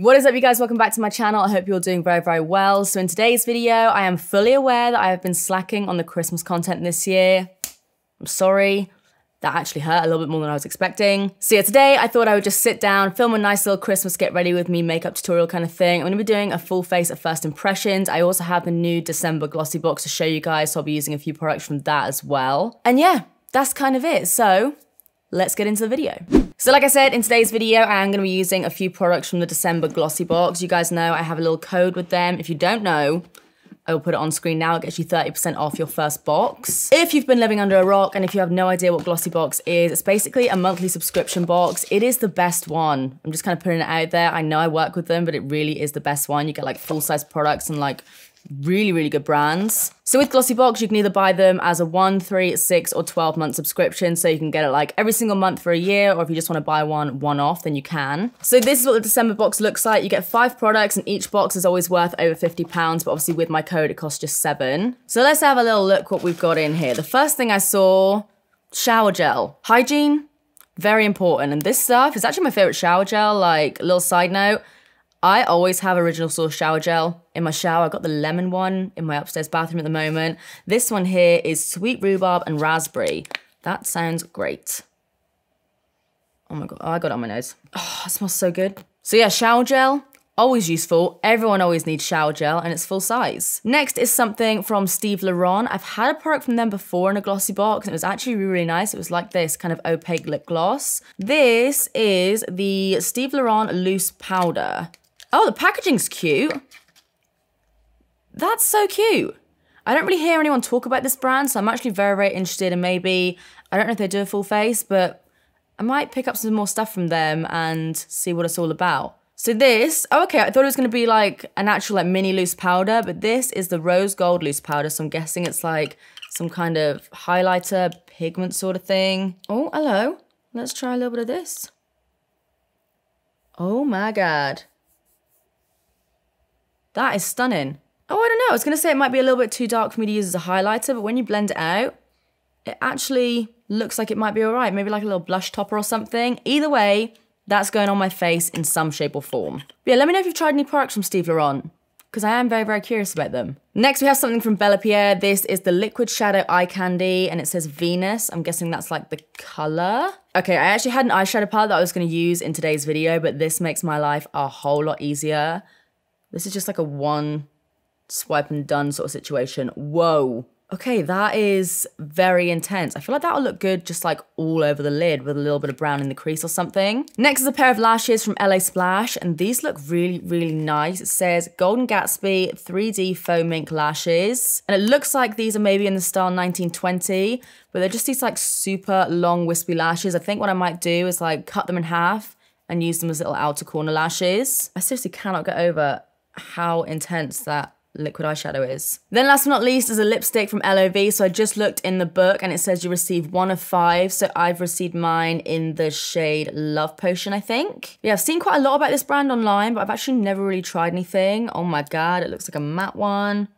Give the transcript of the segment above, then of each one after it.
What is up, you guys? Welcome back to my channel. I hope you're doing very, very well. So in today's video, I am fully aware that I have been slacking on the Christmas content this year. I'm sorry. That actually hurt a little bit more than I was expecting. So yeah, today I thought I would just sit down, film a nice little Christmas get ready with me makeup tutorial kind of thing. I'm gonna be doing a full face of first impressions. I also have the new December Glossy Box to show you guys, so I'll be using a few products from that as well. And yeah, that's kind of it. So let's get into the video. So like I said, in today's video, I am gonna be using a few products from the December Glossy Box. You guys know I have a little code with them. If you don't know, I will put it on screen now. It gets you 30% off your first box. If you've been living under a rock and if you have no idea what Glossy Box is, it's basically a monthly subscription box. It is the best one. I'm just kind of putting it out there. I know I work with them, but it really is the best one. You get like full-size products and like really, really good brands. So with Glossy Box, you can either buy them as a 1, 3, 6, or 12-month subscription. So you can get it like every single month for a year, or if you just want to buy one off, then you can. So this is what the December box looks like. You get 5 products and each box is always worth over £50, but obviously with my code, it costs just 7. So let's have a little look what we've got in here. The first thing I saw, shower gel. Hygiene, very important. And this stuff is actually my favorite shower gel. Like a little side note, I always have Original Source shower gel in my shower. I've got the lemon one in my upstairs bathroom at the moment. This one here is sweet rhubarb and raspberry. That sounds great. Oh my God, oh, I got it on my nose. Oh, it smells so good. So yeah, shower gel, always useful. Everyone always needs shower gel and it's full size. Next is something from Steve Laron. I've had a product from them before in a Glossy Box. And it was actually really, really nice. It was like this kind of opaque lip gloss. This is the Steve Laron Loose Powder. Oh, the packaging's cute. That's so cute. I don't really hear anyone talk about this brand, so I'm actually very, very interested in maybe, I don't know if they do a full face, but I might pick up some more stuff from them and see what it's all about. So this, oh, okay, I thought it was gonna be like an actual like mini loose powder, but this is the rose gold loose powder, so I'm guessing it's like some kind of highlighter, pigment sort of thing. Oh, hello. Let's try a little bit of this. Oh my God. That is stunning. Oh, I don't know. I was going to say it might be a little bit too dark for me to use as a highlighter, but when you blend it out, it actually looks like it might be all right. Maybe like a little blush topper or something. Either way, that's going on my face in some shape or form. But yeah, let me know if you've tried any products from Steve Laron, because I am very, very curious about them. Next, we have something from Bella Pierre. This is the Liquid Shadow Eye Candy, and it says Venus. I'm guessing that's like the color. Okay, I actually had an eyeshadow palette that I was going to use in today's video, but this makes my life a whole lot easier. This is just like a one swipe and done sort of situation. Whoa. Okay, that is very intense. I feel like that'll look good just like all over the lid with a little bit of brown in the crease or something. Next is a pair of lashes from LA Splash, and these look really, really nice. It says Golden Gatsby 3D Faux Mink Lashes. And it looks like these are maybe in the style 1920, but they're just these like super long wispy lashes. I think what I might do is like cut them in half and use them as little outer corner lashes. I seriously cannot get over how intense that liquid eyeshadow is. Then last but not least is a lipstick from LOV. So I just looked in the book and it says you receive 1 of 5. So I've received mine in the shade Love Potion, I think. Yeah, I've seen quite a lot about this brand online, but I've actually never really tried anything. Oh my God, it looks like a matte one.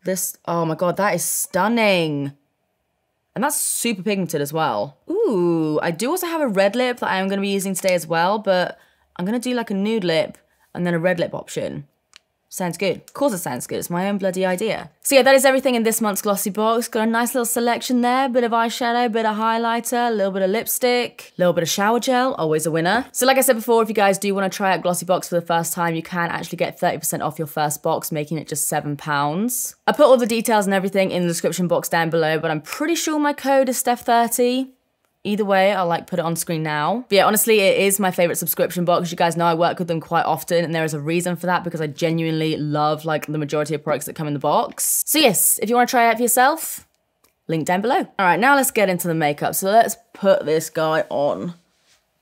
This, oh my God, that is stunning. And that's super pigmented as well. Ooh, I do also have a red lip that I am gonna be using today as well, but I'm gonna do like a nude lip and then a red lip option. Sounds good. Of course it sounds good. It's my own bloody idea. So yeah, that is everything in this month's Glossy Box. Got a nice little selection there. Bit of eyeshadow, bit of highlighter, a little bit of lipstick, a little bit of shower gel. Always a winner. So like I said before, if you guys do want to try out Glossy Box for the first time, you can actually get 30% off your first box, making it just £7. I put all the details and everything in the description box down below, but I'm pretty sure my code is Steph30. Either way, I'll like put it on screen now. But yeah, honestly, it is my favorite subscription box. You guys know I work with them quite often, and there is a reason for that because I genuinely love like the majority of products that come in the box. So yes, if you want to try it out for yourself, link down below. All right, now let's get into the makeup. So let's put this guy on.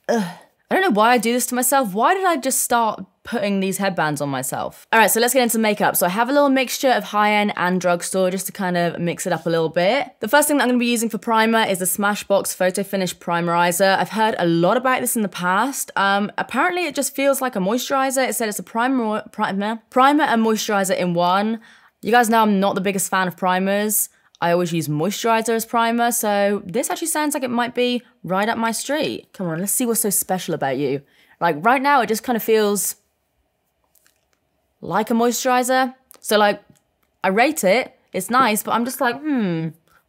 Ugh. I don't know why I do this to myself. Why did I just start putting these headbands on myself? All right, so let's get into makeup. So I have a little mixture of high-end and drugstore just to kind of mix it up a little bit. The first thing that I'm gonna be using for primer is the Smashbox Photo Finish Primerizer. I've heard a lot about this in the past. Apparently it just feels like a moisturizer. It said it's a primer and moisturizer in one. You guys know I'm not the biggest fan of primers. I always use moisturizer as primer, so this actually sounds like it might be right up my street. Come on, let's see what's so special about you. Like right now, it just kind of feels like a moisturizer. So like, I rate it. It's nice, but I'm just like,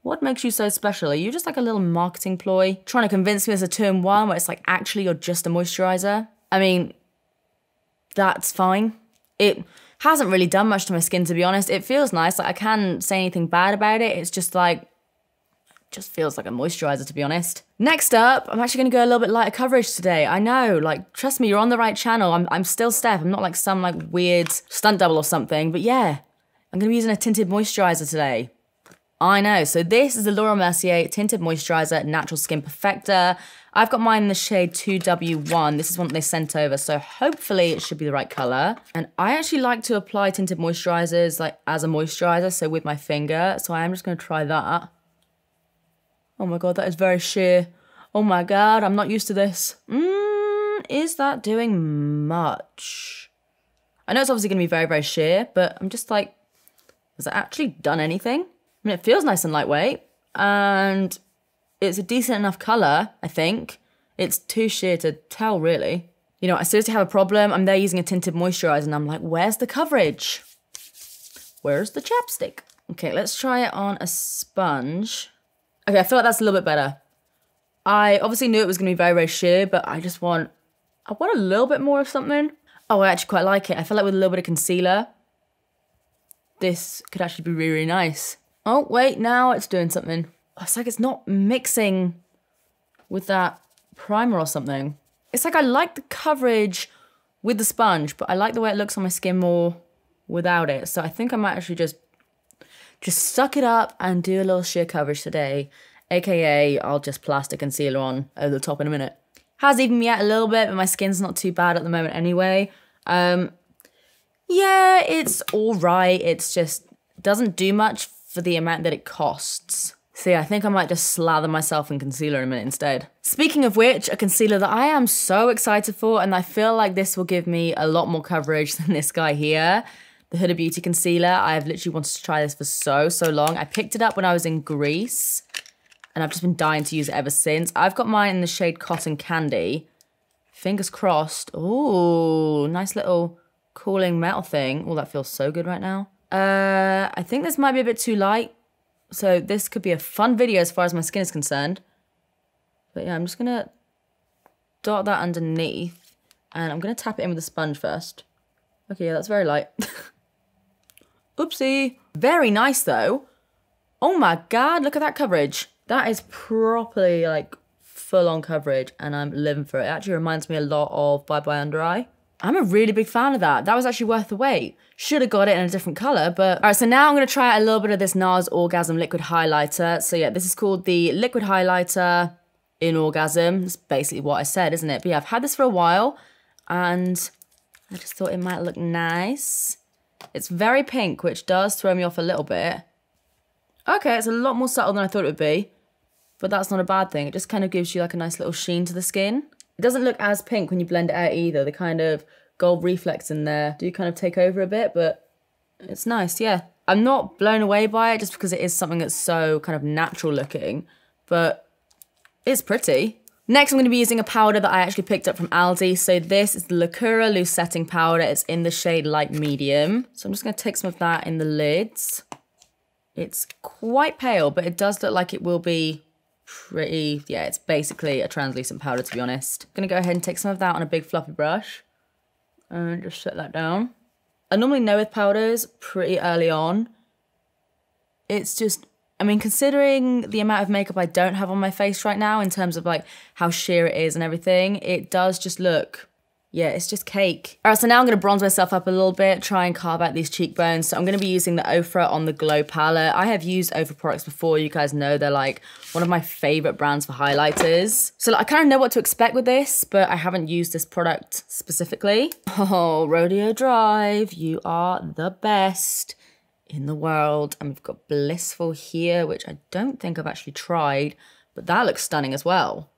what makes you so special? Are you just like a little marketing ploy? Trying to convince me as a 2-in-1 where it's like, actually, you're just a moisturizer? I mean, that's fine. It hasn't really done much to my skin, to be honest. It feels nice. Like, I can't say anything bad about it. It's just like, just feels like a moisturizer, to be honest. Next up, I'm actually gonna go a little bit lighter coverage today. I know, like, trust me, you're on the right channel. I'm still Steph. I'm not like some like weird stunt double or something, but yeah, I'm gonna be using a tinted moisturizer today. I know, so this is the Laura Mercier Tinted Moisturizer Natural Skin Perfector. I've got mine in the shade 2W1. This is one that they sent over, so hopefully it should be the right color. And I actually like to apply tinted moisturizers like as a moisturizer, so with my finger. So I am just gonna try that. Oh my God, that is very sheer. Oh my God, I'm not used to this. Is that doing much? I know it's obviously gonna be very, very sheer, but I'm just like, has it actually done anything? I mean, it feels nice and lightweight, and it's a decent enough color, I think. It's too sheer to tell, really. You know, I seriously have a problem. I'm there using a tinted moisturizer, and I'm like, where's the coverage? Where's the chapstick? Okay, let's try it on a sponge. Okay, I feel like that's a little bit better. I obviously knew it was gonna be very, very sheer, but I want a little bit more of something. Oh, I actually quite like it. I feel like with a little bit of concealer, this could actually be really, really nice. Oh, wait, now it's doing something. Oh, it's like it's not mixing with that primer or something. It's like I like the coverage with the sponge, but I like the way it looks on my skin more without it. So I think I might actually just suck it up and do a little sheer coverage today. AKA, I'll just plaster concealer on over the top in a minute. Has evened me out a little bit, but my skin's not too bad at the moment anyway. Yeah, it's all right. It's just doesn't do much for the amount that it costs. So yeah, I think I might just slather myself in concealer in a minute instead. Speaking of which, a concealer that I am so excited for, and I feel like this will give me a lot more coverage than this guy here, the Huda Beauty concealer. I've literally wanted to try this for so long. I picked it up when I was in Greece, and I've just been dying to use it ever since. I've got mine in the shade Cotton Candy. Fingers crossed. Ooh, nice little cooling metal thing. Oh, that feels so good right now. I think this might be a bit too light, so this could be a fun video as far as my skin is concerned. But yeah, I'm just gonna dot that underneath, and I'm gonna tap it in with a sponge first. Okay, yeah, that's very light. Oopsie. Very nice though. Oh my God, look at that coverage. That is properly like full-on coverage, and I'm living for it. It actually reminds me a lot of Bye Bye Under Eye. I'm a really big fan of that. That was actually worth the wait. Should have got it in a different color, but... All right, so now I'm going to try out a little bit of this NARS Orgasm Liquid Highlighter. So yeah, this is called the Liquid Highlighter in Orgasm. It's basically what I said, isn't it? But yeah, I've had this for a while, and I just thought it might look nice. It's very pink, which does throw me off a little bit. Okay, it's a lot more subtle than I thought it would be, but that's not a bad thing. It just kind of gives you like a nice little sheen to the skin. It doesn't look as pink when you blend it out either. The kind of gold reflex in there do kind of take over a bit, but it's nice, yeah. I'm not blown away by it just because it is something that's so kind of natural looking, but it's pretty. Next, I'm going to be using a powder that I actually picked up from Aldi. So this is the Lacura Loose Setting Powder. It's in the shade Light Medium. So I'm just going to take some of that in the lids. It's quite pale, but it does look like it will be pretty, yeah, it's basically a translucent powder, to be honest. I'm gonna go ahead and take some of that on a big fluffy brush and just set that down. I normally know with powders pretty early on. It's just, I mean, considering the amount of makeup I don't have on my face right now in terms of like how sheer it is and everything, it does just look, yeah, it's just cake. All right, so now I'm gonna bronze myself up a little bit, try and carve out these cheekbones. So I'm gonna be using the Oprah on the Glow palette. I have used Oprah products before. You guys know they're like one of my favorite brands for highlighters. So like, I kind of know what to expect with this, but I haven't used this product specifically. Oh, Rodeo Drive, you are the best in the world. And we've got Blissful here, which I don't think I've actually tried, but that looks stunning as well.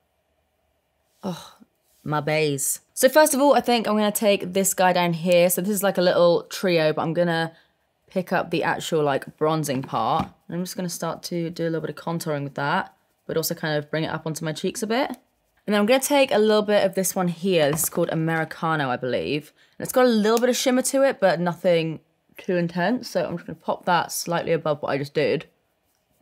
Oh, my bays. So first of all, I think I'm going to take this guy down here. So this is like a little trio, but I'm going to pick up the actual like bronzing part. And I'm just going to start to do a little bit of contouring with that, but also kind of bring it up onto my cheeks a bit. And then I'm going to take a little bit of this one here. This is called Americano, I believe. And it's got a little bit of shimmer to it, but nothing too intense. So I'm just going to pop that slightly above what I just did.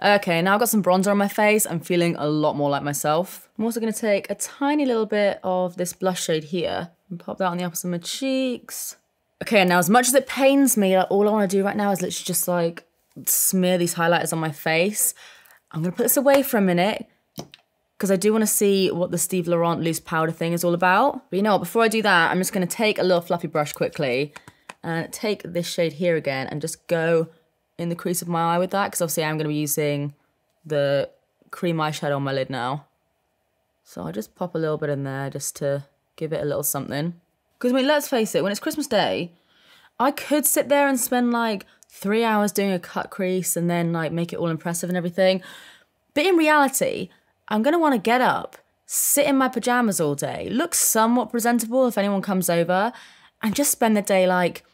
Okay, now I've got some bronzer on my face. I'm feeling a lot more like myself. I'm also going to take a tiny little bit of this blush shade here and pop that on the uppers of my cheeks. Okay, and now as much as it pains me, like, all I want to do right now is literally just like smear these highlighters on my face. I'm going to put this away for a minute because I do want to see what the Steve Laurent loose powder thing is all about. But you know what, before I do that, I'm just going to take a little fluffy brush quickly and take this shade here again and just go in the crease of my eye with that, because obviously I'm going to be using the cream eyeshadow on my lid now. So I'll just pop a little bit in there just to give it a little something. Because I mean, let's face it, when it's Christmas Day, I could sit there and spend like 3 hours doing a cut crease and then like make it all impressive and everything. But in reality, I'm going to want to get up, sit in my pajamas all day, look somewhat presentable if anyone comes over, and just spend the day like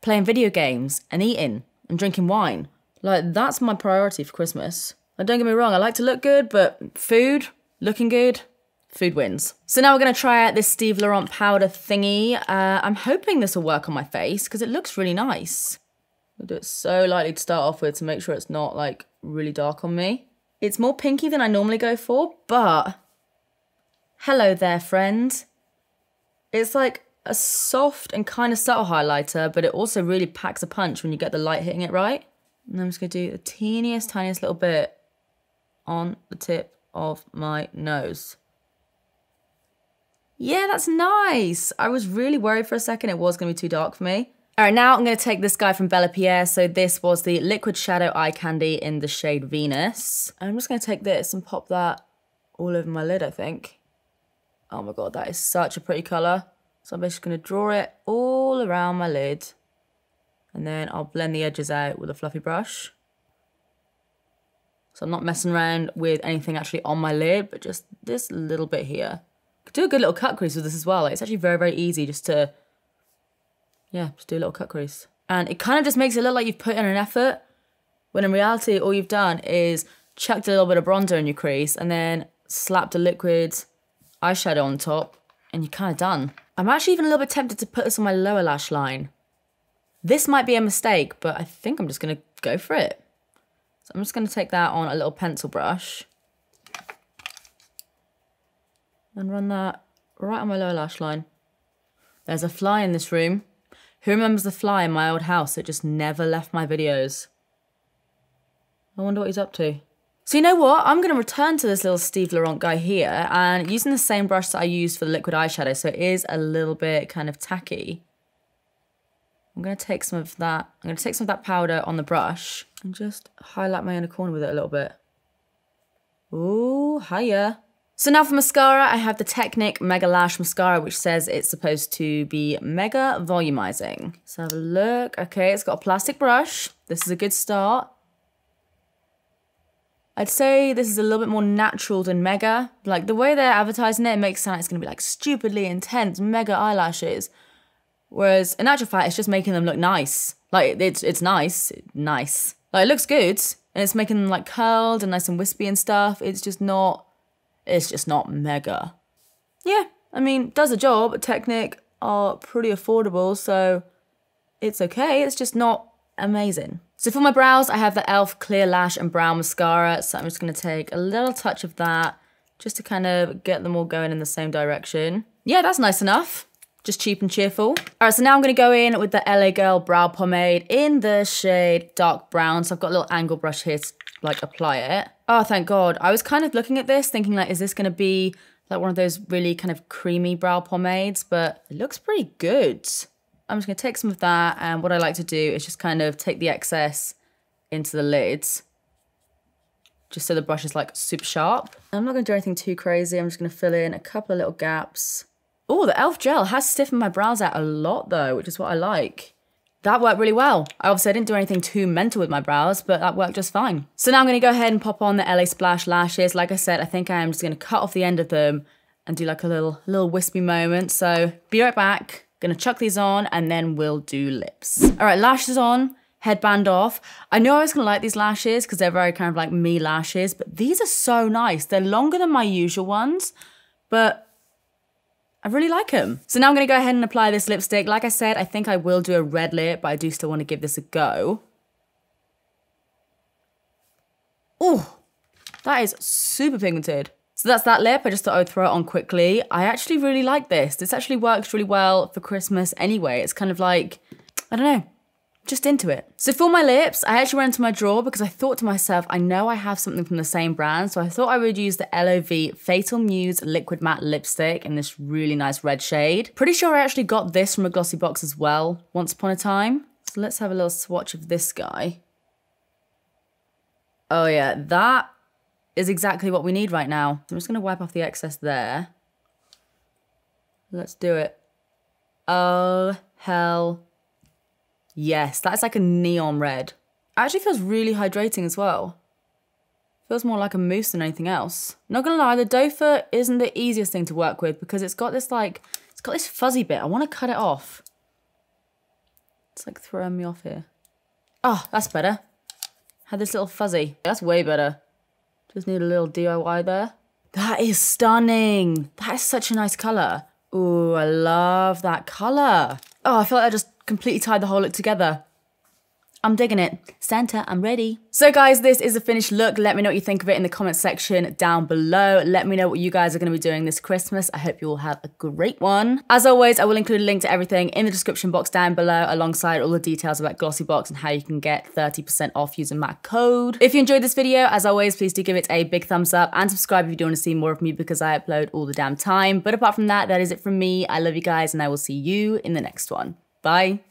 playing video games and eating and drinking wine. Like, that's my priority for Christmas. Like, don't get me wrong, I like to look good, but food, looking good, food wins. So now we're going to try out this Steve Laurent powder thingy. I'm hoping this will work on my face because it looks really nice. I'll do it so lightly to start off with to make sure it's not like really dark on me. It's more pinky than I normally go for, but hello there, friend. It's like a soft and kind of subtle highlighter, but it also really packs a punch when you get the light hitting it right. And I'm just going to do the tiniest little bit on the tip of my nose. Yeah, that's nice. I was really worried for a second it was going to be too dark for me. All right, now I'm going to take this guy from Bella Pierre. So this was the Liquid Shadow Eye Candy in the shade Venus. And I'm just going to take this and pop that all over my lid, I think. Oh my God, that is such a pretty colour. So I'm just going to draw it all around my lid. And then I'll blend the edges out with a fluffy brush. So I'm not messing around with anything actually on my lid, but just this little bit here. Could do a good little cut crease with this as well. Like, it's actually very, very easy just to, yeah, just do a little cut crease. And it kind of just makes it look like you've put in an effort, when in reality, all you've done is chucked a little bit of bronzer in your crease and then slapped a liquid eyeshadow on top, and you're kind of done. I'm actually even a little bit tempted to put this on my lower lash line. This might be a mistake, but I think I'm just going to go for it. So I'm just going to take that on a little pencil brush and run that right on my lower lash line. There's a fly in this room. Who remembers the fly in my old house that just never left my videos? I wonder what he's up to. So you know what? I'm going to return to this little Steve Laurent guy here and using the same brush that I used for the liquid eyeshadow, so it is a little bit kind of tacky. I'm going to take some of that. I'm going to take some of that powder on the brush and just highlight my inner corner with it a little bit. Ooh, hiya. So now for mascara, I have the Technic Mega Lash Mascara, which says it's supposed to be mega volumizing. So have a look. Okay, it's got a plastic brush. This is a good start. I'd say this is a little bit more natural than mega. Like, the way they're advertising it, it makes it sound like it's going to be like stupidly intense mega eyelashes. Whereas in actual fact, it's just making them look nice. Like, it's nice. Nice. Like, it looks good. And it's making them like curled and nice and wispy and stuff. It's just not mega. Yeah, I mean, does a job. Technic are pretty affordable, so it's okay. It's just not amazing. So for my brows, I have the e.l.f. Clear Lash and Brow Mascara. So I'm just going to take a little touch of that just to kind of get them all going in the same direction. Yeah, that's nice enough. Just cheap and cheerful. All right, so now I'm going to go in with the LA Girl Brow Pomade in the shade Dark Brown. So I've got a little angle brush here to like apply it. Oh, thank God. I was kind of looking at this thinking like, is this going to be like one of those really kind of creamy brow pomades? But it looks pretty good. I'm just going to take some of that, and what I like to do is just kind of take the excess into the lids, just so the brush is like super sharp. I'm not going to do anything too crazy. I'm just going to fill in a couple of little gaps. Oh, the e.l.f. gel has stiffened my brows out a lot though, which is what I like. That worked really well. Obviously, I didn't do anything too mental with my brows, but that worked just fine. So now I'm going to go ahead and pop on the LA Splash lashes. Like I said, I think I am just going to cut off the end of them and do like a little wispy moment. So be right back. Gonna chuck these on and then we'll do lips. All right, lashes on, headband off. I knew I was gonna like these lashes because they're very kind of like me lashes, but these are so nice. They're longer than my usual ones, but I really like them. So now I'm gonna go ahead and apply this lipstick. Like I said, I think I will do a red lip, but I do still wanna give this a go. Oh, that is super pigmented. So that's that lip. I just thought I would throw it on quickly. I actually really like this. This actually works really well for Christmas anyway. It's kind of like, I don't know, just into it. So for my lips, I actually went into my drawer because I thought to myself, I know I have something from the same brand. So I thought I would use the LOV Fatal Muse Liquid Matte Lipstick in this really nice red shade. Pretty sure I actually got this from a Glossy Box as well, once upon a time. So let's have a little swatch of this guy. Oh yeah, that is exactly what we need right now. So I'm just gonna wipe off the excess there. Let's do it. Oh, hell yes. That's like a neon red. It actually feels really hydrating as well. Feels more like a mousse than anything else. Not gonna lie, the doe foot isn't the easiest thing to work with because it's got this like, it's got this fuzzy bit. I wanna cut it off. It's like throwing me off here. Oh, that's better. Had this little fuzzy. That's way better. Just need a little DIY there. That is stunning. That is such a nice color. Ooh, I love that color. Oh, I feel like I just completely tied the whole look together. I'm digging it. Santa, I'm ready. So guys, this is a finished look. Let me know what you think of it in the comment section down below. Let me know what you guys are going to be doing this Christmas. I hope you all have a great one. As always, I will include a link to everything in the description box down below, alongside all the details about Glossy Box and how you can get 30% off using my code. If you enjoyed this video, as always, please do give it a big thumbs up and subscribe if you do want to see more of me because I upload all the damn time. But apart from that, that is it from me. I love you guys and I will see you in the next one. Bye.